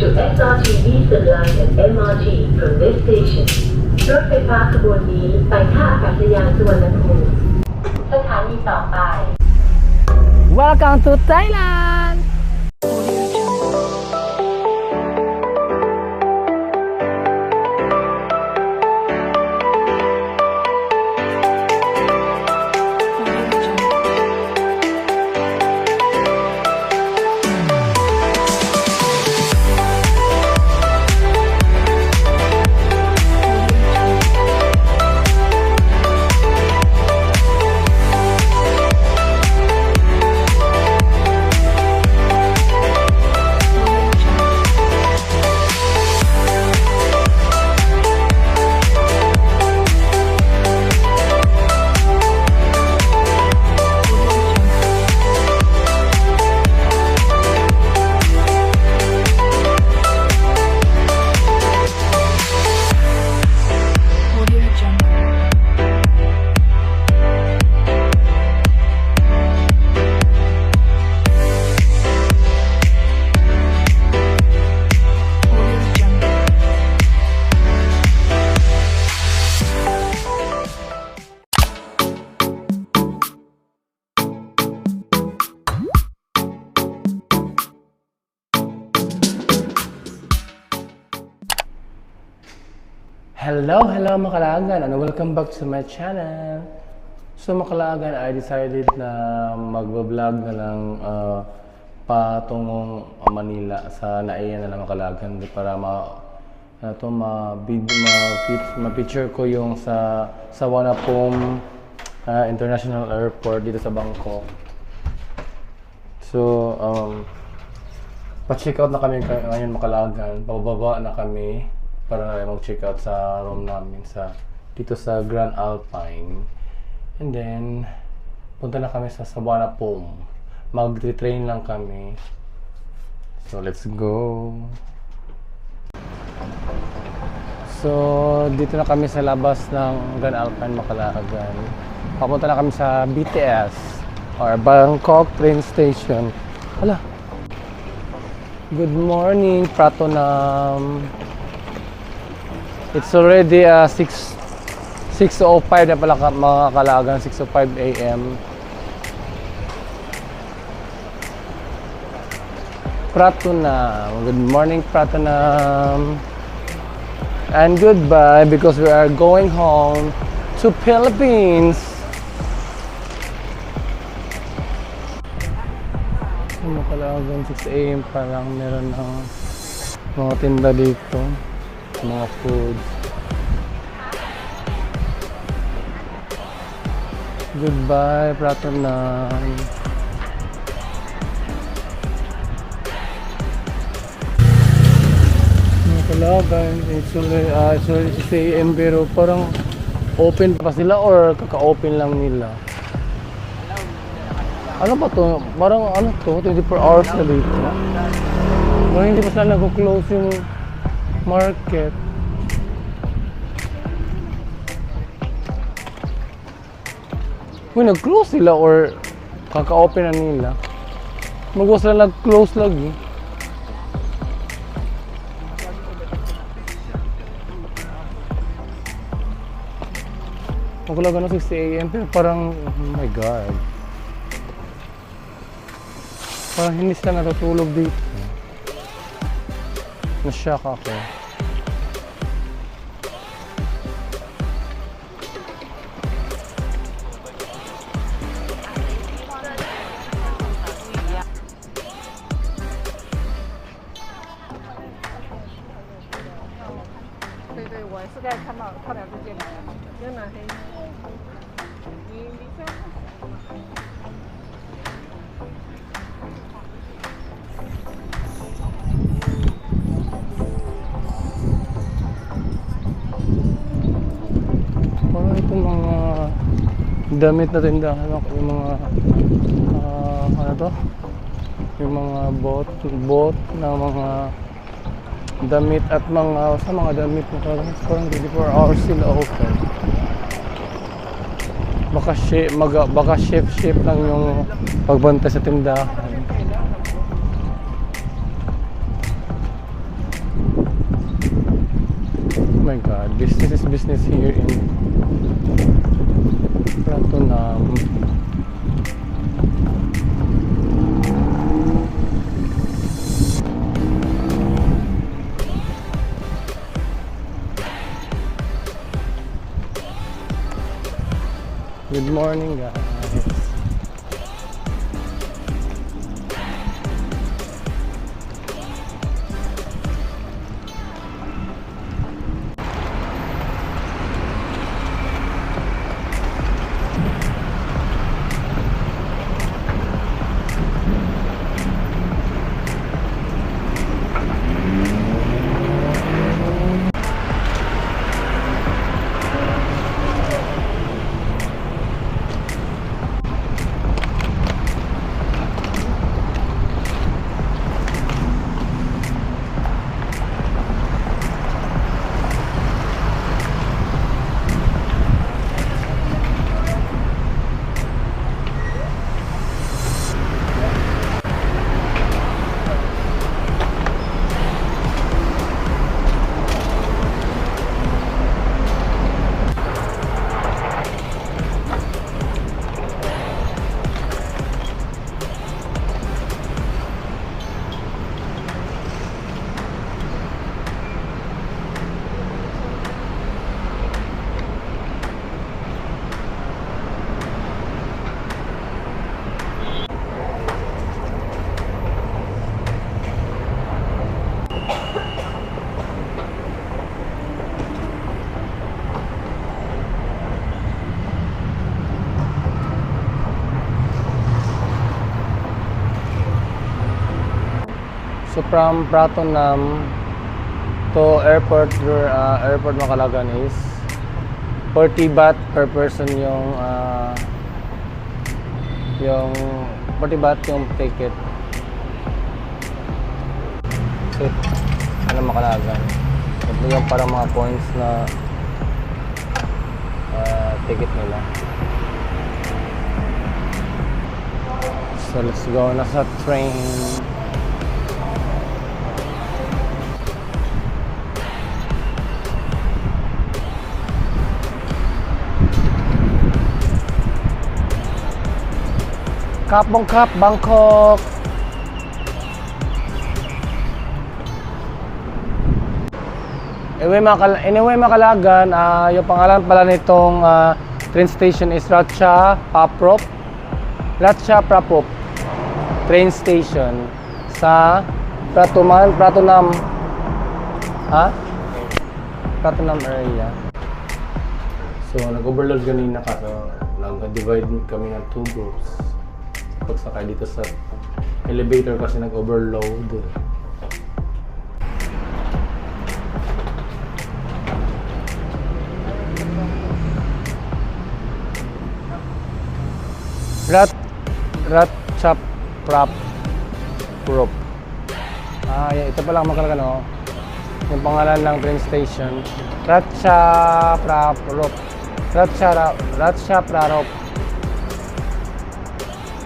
to SRT Eastern Line and MRT from this station รถไฟฟ้าขบวนนี้ไปท่าอากาศยานสุวรรณภูมิสถานีต่อไป Welcome to Thailand! Hello mga kalagan and welcome back to my channel. So mga kalagan, I decided na magbablog na lang patungong Manila sa Naiya na lang mga kalagan para ma-picture ko yung sa Wanapum International Airport dito sa Bangkok. So pa-check out na kami ngayon mga kalagan, pababa na kami para mag-check out sa room namin dito sa Grand Alpine. And then punta na kami sa Wanapum. Mag-train lang kami. So let's go. So dito na kami sa labas ng Grand Alpine Makalagan. Papunta na kami sa BTS or Bangkok Train Station. Hala. Good morning, Pratunam. It's already 6:05 na pala mga kalagan, 6:05 AM. Pratunam. Good morning, Pratunam. And goodbye because we are going home to Philippines. Mga kalagan, 6 AM pa lang meron ng mga tinda dito. Mga food. Goodbye, Pratunam. Mga kalaban, it's already 6 AM pero parang open pa sila or kaka-open lang nila. Ano ba to? Parang ano to? 24 hours na dito. Parang hindi pa sila nag-close yung market. Uy, nag-close sila or kaka-open na nila. Mag-was sila nag-close lagi. Magkulaga na 6 AM pero parang, oh my god. Parang hindi sila natutulog dito. Na-shock ako. Itong mga damit na tindahan, yung mga ano to? Yung mga bot na mga damit at mga damit na parang 24 hours sila open. Baka shift lang yung pagbantay sa tindahan. my god, business is business here in Pratunam. Good morning, guys. So from Pratunam to airport Macalagan is 40 baht per person yung 40 baht yung ticket. So, Macalagan. Ito yung parang mga points na ticket nila. So let's go na sa train. Kapong Kap, Bangkok. Anyway, Macalagan, yung pangalan pala nitong train station is Ratcha Prapop train station sa Pratunam Pratunam area. So nag-overload kanina kasi nag-divide kami ng 2 groups. Pagsakay dito sa elevator kasi nag-overload. Ratcha Prapop. Ito pala ang Macalagan, no? Yung pangalan ng train station, Ratcha Prapop.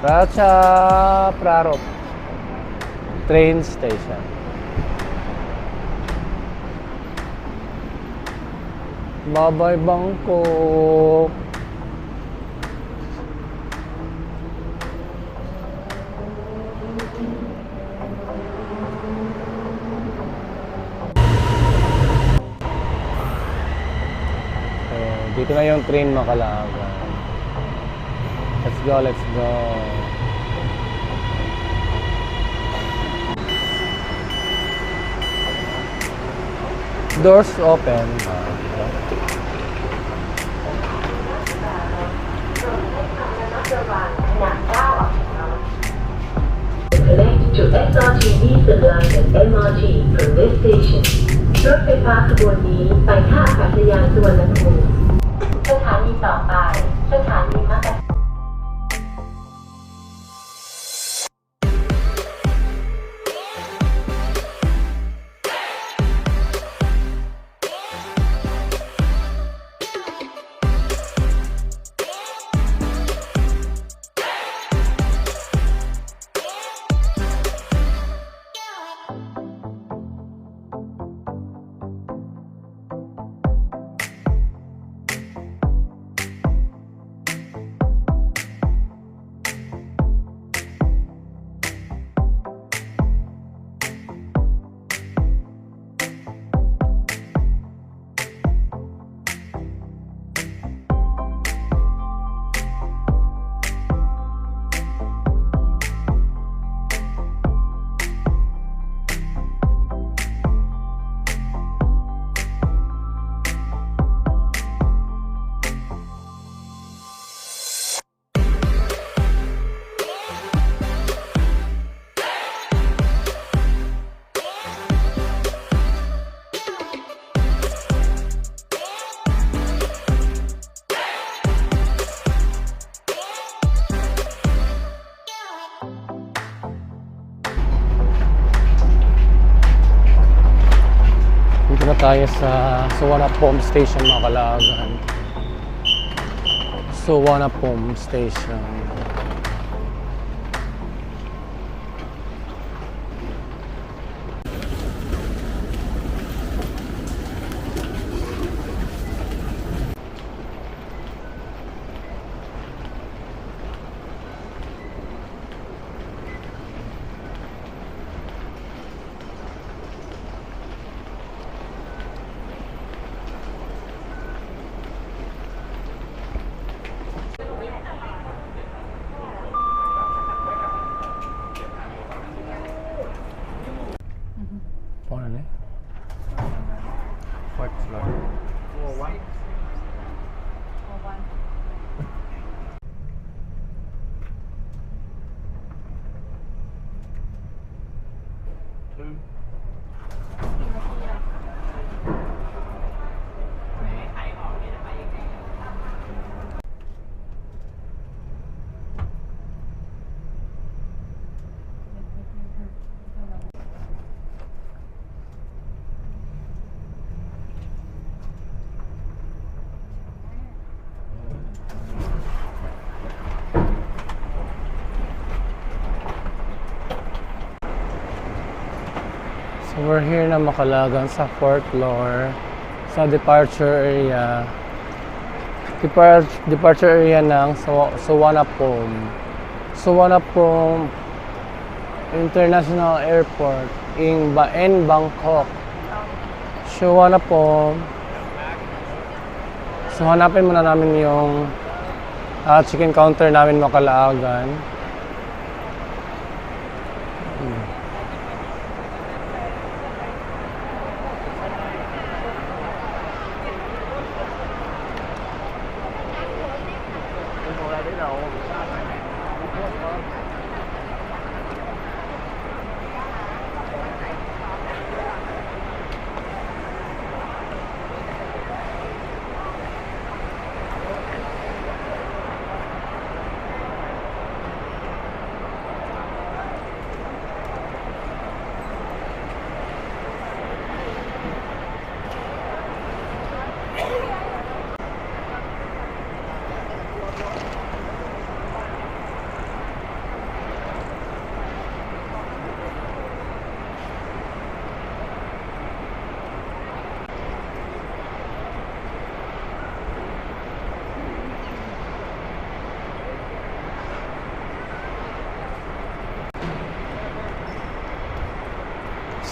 Ratcha Prapop train station. Bye-bye, Bangkok. Dito na yung train Macalagan. Let's go, let's go. Doors open. Connect to SRT Eastern Line and MRT from this station. รถไฟฟ้าขบวนนี้ไปท่าอากาศยานสุวรรณภูมิสถานีต่อไปสถานีมักกะ Dito na tayo sa Suwana Pump Station mga kalaagan. Suwana Pump Station. Paano na eh? Fourth floor. So we're here na Makalagan sa 4th floor sa departure area. Departure area ng Suwana Pump. Suwana Pump International Airport in Bangkok. Suwana Pump. So hanapin muna namin yung chicken counter namin Makalaagan.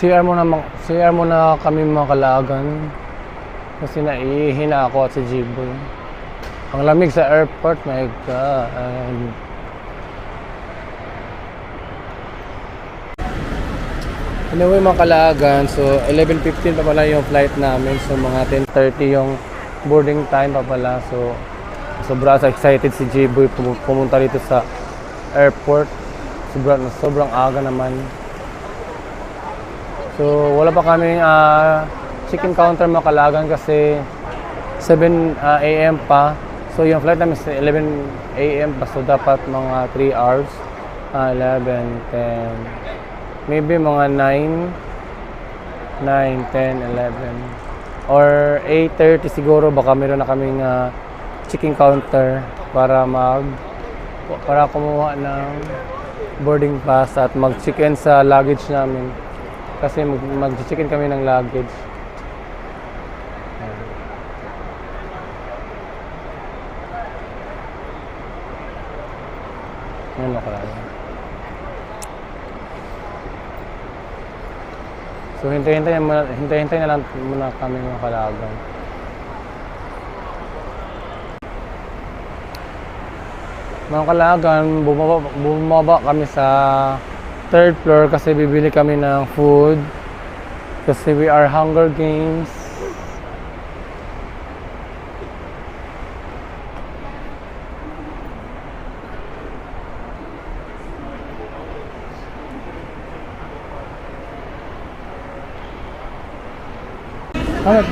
CR muna kami Makalaagan kasi naihina ako at si Jiboy. Ang lamig sa airport, my God. Anyway Makalaagan, so 11:15 pa pala yung flight namin, so mga 10:30 yung boarding time pa pala. So sobrang excited si Jiboy pumunta dito sa airport. Sobrang aga naman. So wala pa kaming chicken counter Makalaagan kasi 7 AM pa. So yung flight namin is 11 AM pa, so dapat mga 3 hours. 11, 10, maybe mga 9, 10, 11 or 8:30 siguro, baka meron na kaming chicken counter para kumuha ng boarding pass at mag-check-in sa luggage namin. Kasi mag-check-in kami ng luggage. Ayan na kalala. So hintay na lang muna kami Makalaagan. Makalaagan, bumaba kami sa 3rd floor kasi bibili kami ng food kasi we are Hunger Games.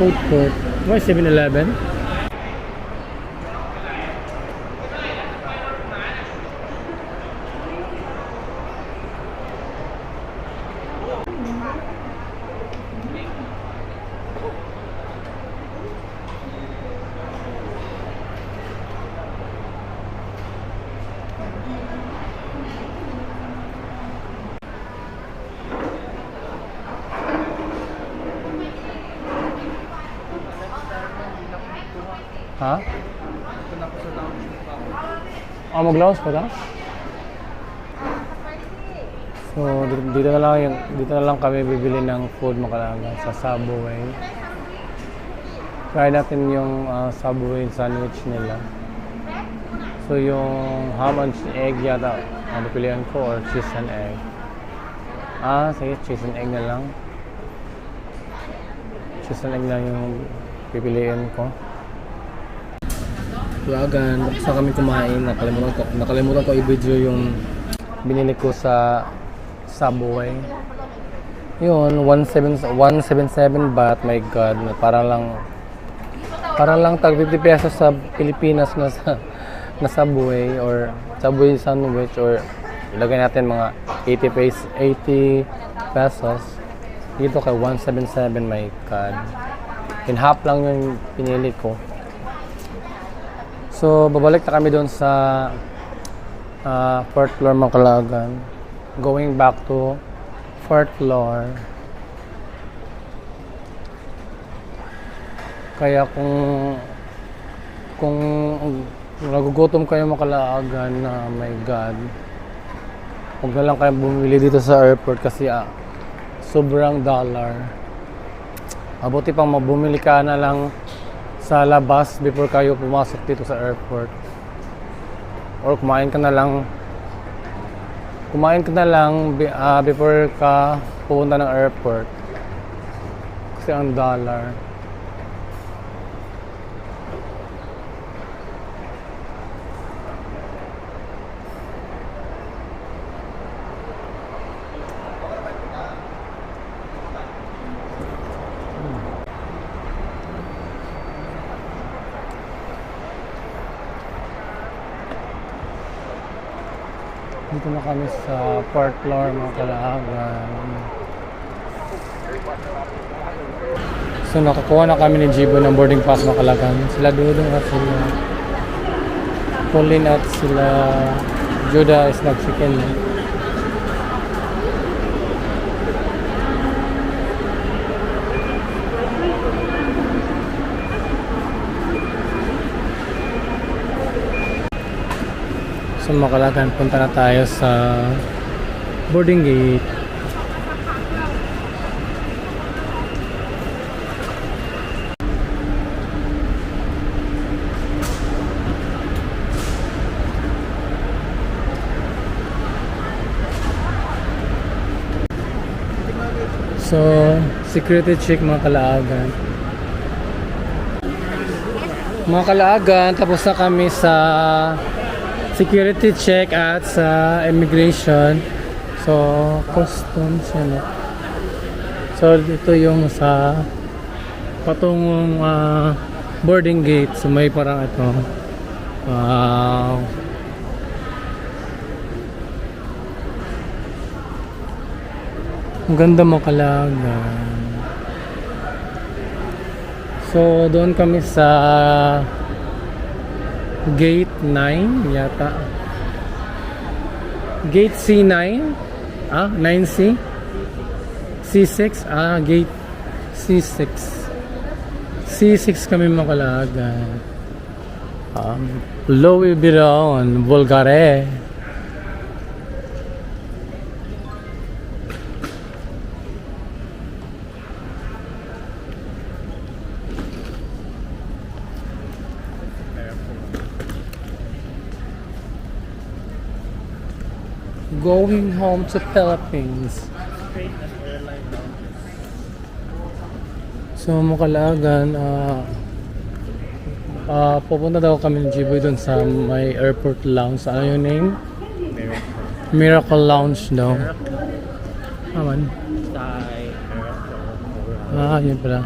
Food court. Why 7-Eleven? Ha? Mag-lounge ka na? So, dito na lang kami bibili ng food makalaga sa Subway. Try natin yung Subway sandwich nila. So, yung ham and egg yata ang pipilian ko or cheese and egg. Sige, cheese and egg na lang. Cheese and egg na yung pipiliin ko. Lagan, basta kami kumain, nakalimutan ko i-video yung binili ko sa Subway. Yun, 177 baht, my god, para lang tag 50 pesos sa Pilipinas na Subway or Subway sandwich or ilagay natin mga 80 pesos. Dito kay 177, my god. In half lang yung pinili ko. So, babalik na kami doon sa 4th floor Makalagan. Going back to 4th floor. Kaya kung nagugutom kayo Makalagan na my god, huwag na lang kayo bumili dito sa airport kasi sobrang dollar. Mabuti pang mabumili ka na lang sa labas before kayo pumasok dito sa airport. Or kumain ka na lang before ka pupunta ng airport. Kasi ang dollar. Dito na kami sa 4th floor mga Kalahagan. So nakakuha na kami ni Jibo ng boarding pass mga Kalahagan. Sila Dudong at sila Pauline at sila Judah is nag-check-in. So Makalagan, punta na tayo sa boarding gate. So, security check mga Kalaagan. Mga Kalaagan, tapos na kami sa security check at sa immigration. So, customs yan. So, dito yung sa patungong boarding gate. So, may parang ito. Wow. Ang ganda mo Kalagan. So, doon kami sa Gate 9 yata. Gate C9? 9C? C6? Gate C6. C6 kami Makalagan. Louis Vuitton, Bulgare. Going home to Philippines. So Makalagan, pupunta daw kami ng Jiboy dun sa may airport lounge. Ano yung name? Miracle Lounge daw. Aman. Yun pala.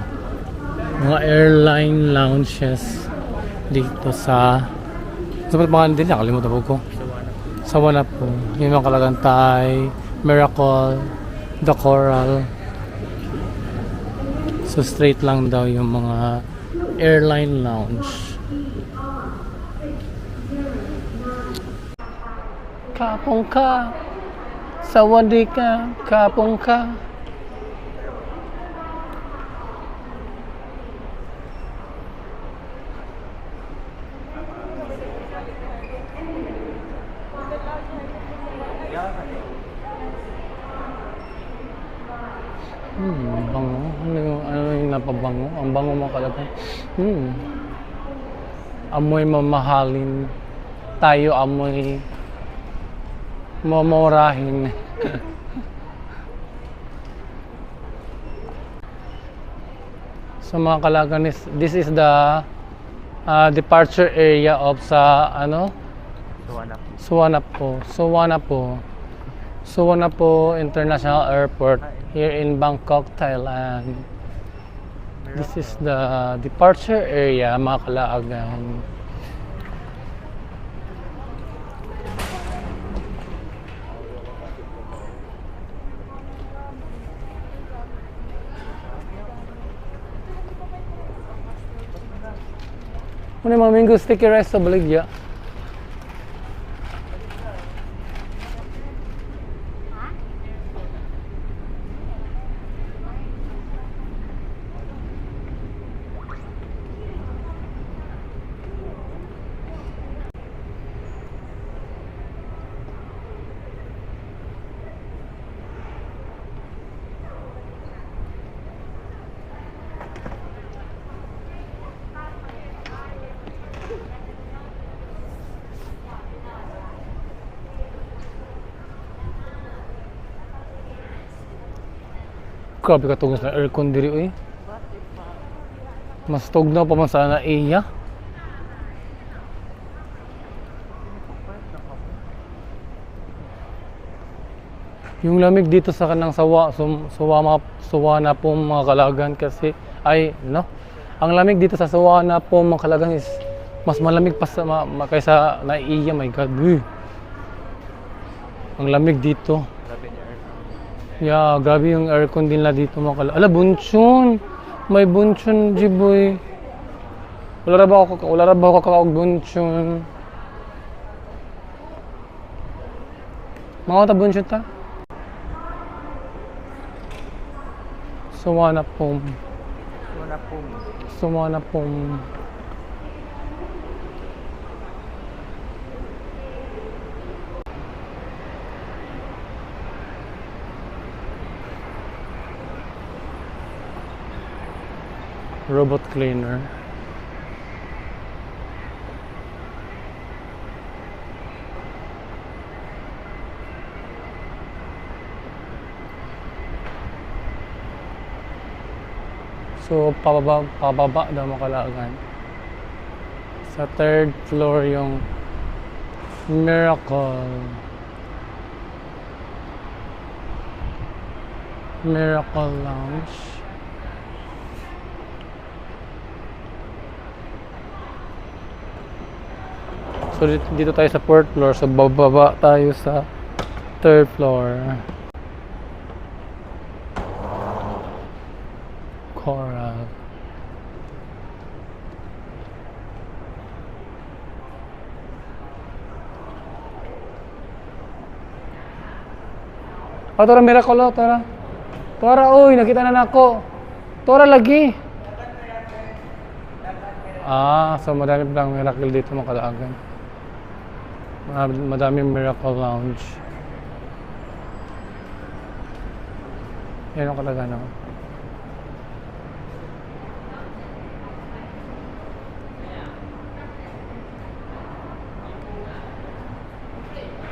Mga airline lounges dito sa mga din, nakalimutan ko. Sa Wanap po. Yung mga Kalagantay, Miracle, The Coral. So straight lang daw yung mga airline lounge. Kapong ka, sawadi ka, kapong ka. bango. Ano yung napabango? Ang bango mga kalaban. Amoy mamahalin. Tayo amoy mamurahin. So mga kalagan, this is the departure area of sa ano? Suvarnabhumi International Airport here in Bangkok, Thailand. This is the departure area mga kalagan. Ano yung mga mango sticky rice sa baligya? Grabe ka tugnas na aircon diri, mas tugnaw pa man sana iya. Yung lamig dito sa kanang suwa na po mga kalagan kasi ang lamig dito sa suwa na po mga kalagan is mas malamig pa sa kaysa na iya. My God, ang lamig dito. Yeah, grabe yung aircon din na dito mga kalagan. Ala, bunchon! May bunchon, jiboy. Wala ra ba ako kakaog bunchon? Mga ta bunchon ta? Suvarnabhumi. Robot cleaner. So pababa daw makalagan. Sa 3rd floor yung Miracle Lounge. So dito tayo sa 4th floor, so bababa tayo sa 3rd floor. Coral. Tora Miracle, Tora, oy, nakita na nako. Tora lagi. So madami palang Miracle dito mga kalagan. Madaming Miracle Lounge. Yan ang kalagan ako.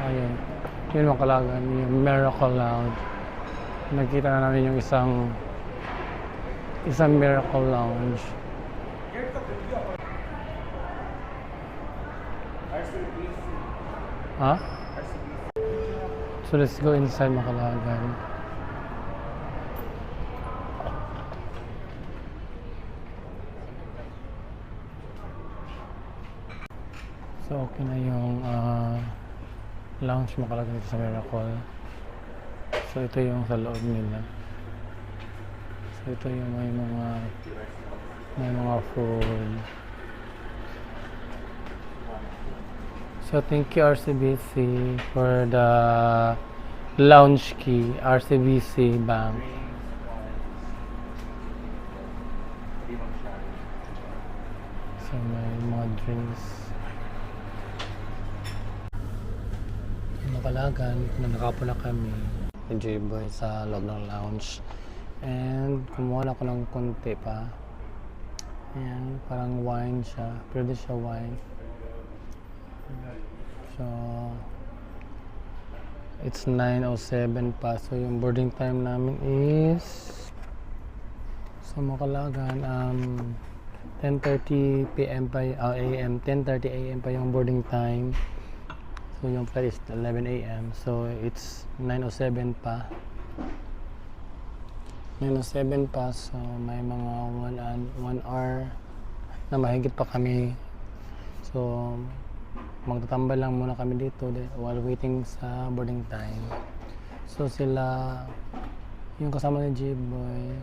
Ayan. Yun ang kalagan, yung Miracle Lounge. Nakita na namin yung isang Miracle Lounge. So let's go inside mga kalagan. So okay na yung lounge mga kalagan dito sa Miracle. So ito yung sa loob nila. So ito yung may mga food. So thank you RCBC for the lounge key, RCBC Bank. So may mga drinks. Makalagan, nakapo na kami. Enjoy boy sa loob ng lounge. And kumuha na ako ng konti pa. Ayan, parang wine siya. Pero di siya wine. So, it's 9:07 pa. So, yung boarding time namin is sa Makalagan, 10:30 p.m. pa AM, 10:30 AM pa yung boarding time. So, yung flight is 11 AM. So, it's 9:07 pa. 9:07 pa. So, may mga 1 hour na mahigit pa kami. So, magtatambal lang muna kami dito while waiting sa boarding time. So, sila, yung kasama ni J-Boy,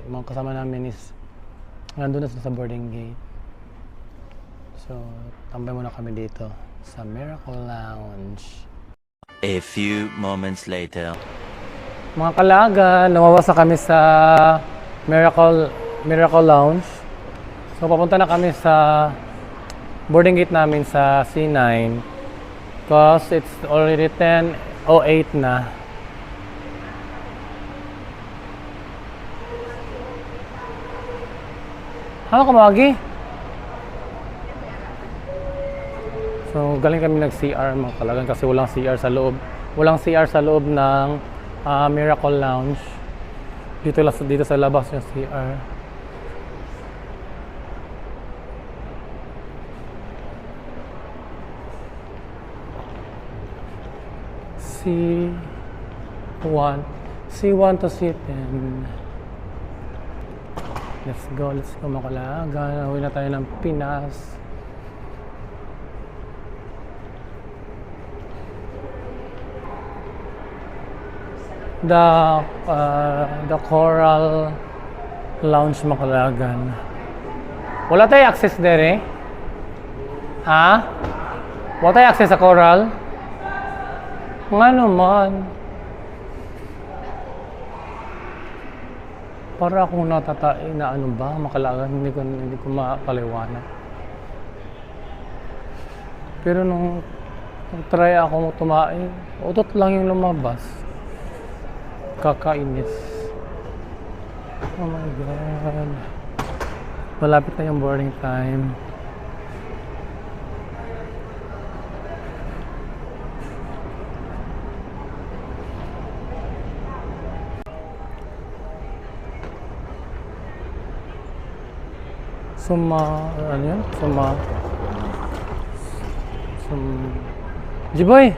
mga kasama namin is nandun na sila sa boarding gate. So, tambay muna kami dito sa Miracle Lounge. A few moments later. Mga kalaga, lumabas na kami sa Miracle Lounge. So, papunta na kami sa boarding gate namin sa C9 because it's already 10:08 na. Halo ka, Magi? So, galing kami nag-CR mga kalagan kasi walang CR sa loob. Walang CR sa loob ng Miracle Lounge. Dito sa labas yung CR. C1 to C10. Let's go mga kalagan. Uwi na tayo ng Pinas. The Coral Lounge Makalagan. Wala tayo access there eh? Ha? Wala tayo access sa Coral? Nga naman. Para akong natatain na ano ba, Makalagan, hindi ko mapaliwanag. Pero nung try ako tumain, utot lang yung lumabas. Kakainis. Oh my God. Malapit na yung boarding time. Ano yun? Jiboy!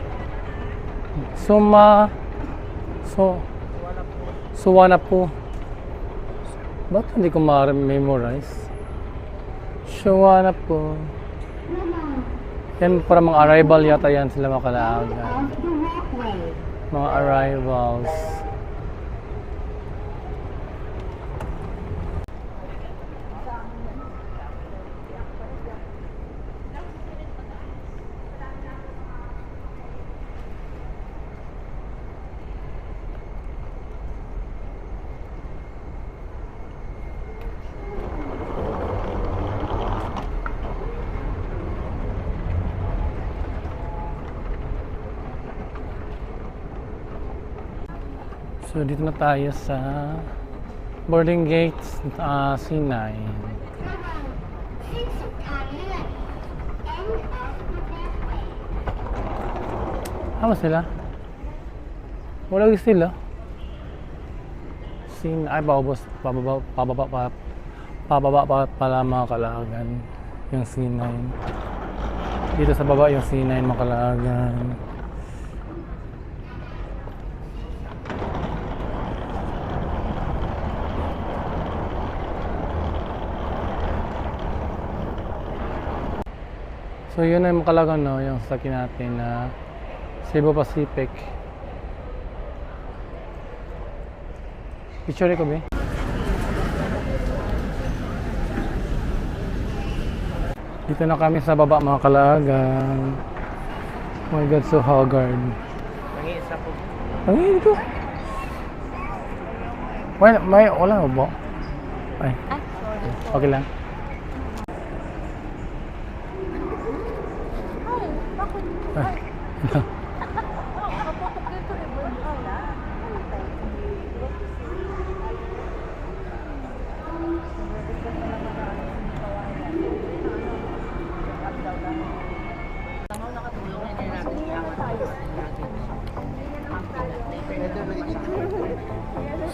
Suwanapu. Ba't hindi ko ma-memorize? Suwanapu. Yan para mga arrival yata yan sila Makalagan. Mga arrivals. So, dito na tayo sa boarding gate C9. Hama sila? Wala sila? C9, ay pababa pa pala mga Kalagan yung C9. Dito sa baba yung C9 mga Kalagan. So yun ay Makalagan, no, yung sasakyan natin na Cebu Pacific. Picture ko ba? Dito na kami sa baba mga Kalagan. Oh my God, so haggard. Nangiisa po. Ang ito. Wala ba? Ay. Okay lang.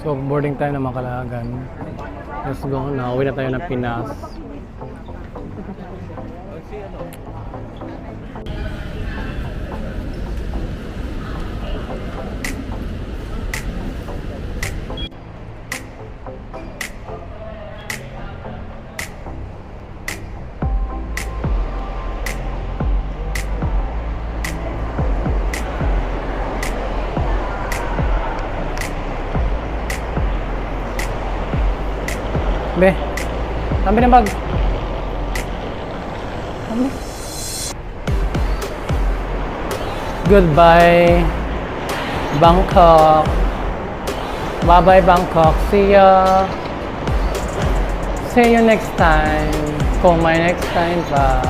So, boarding tayo ng Makalagan. Let's go na. Uwi na tayo ng Pinas. Be, tambi ng bag. Tambi. Goodbye, Bangkok. Bye-bye, Bangkok. See ya. See you next time. Kung may next time pa.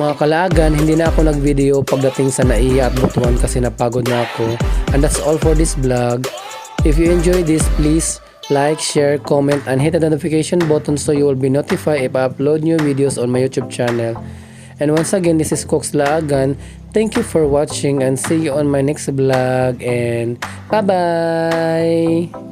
Mga Kalagan, hindi na ako nag-video pagdating sa Naiya at Butuan kasi napagod na ako. And that's all for this vlog. If you enjoy this, please like, share, comment, and hit the notification button so you will be notified if I upload new videos on my YouTube channel. And once again, this is Cox Laagan. Thank you for watching and see you on my next vlog. And bye-bye!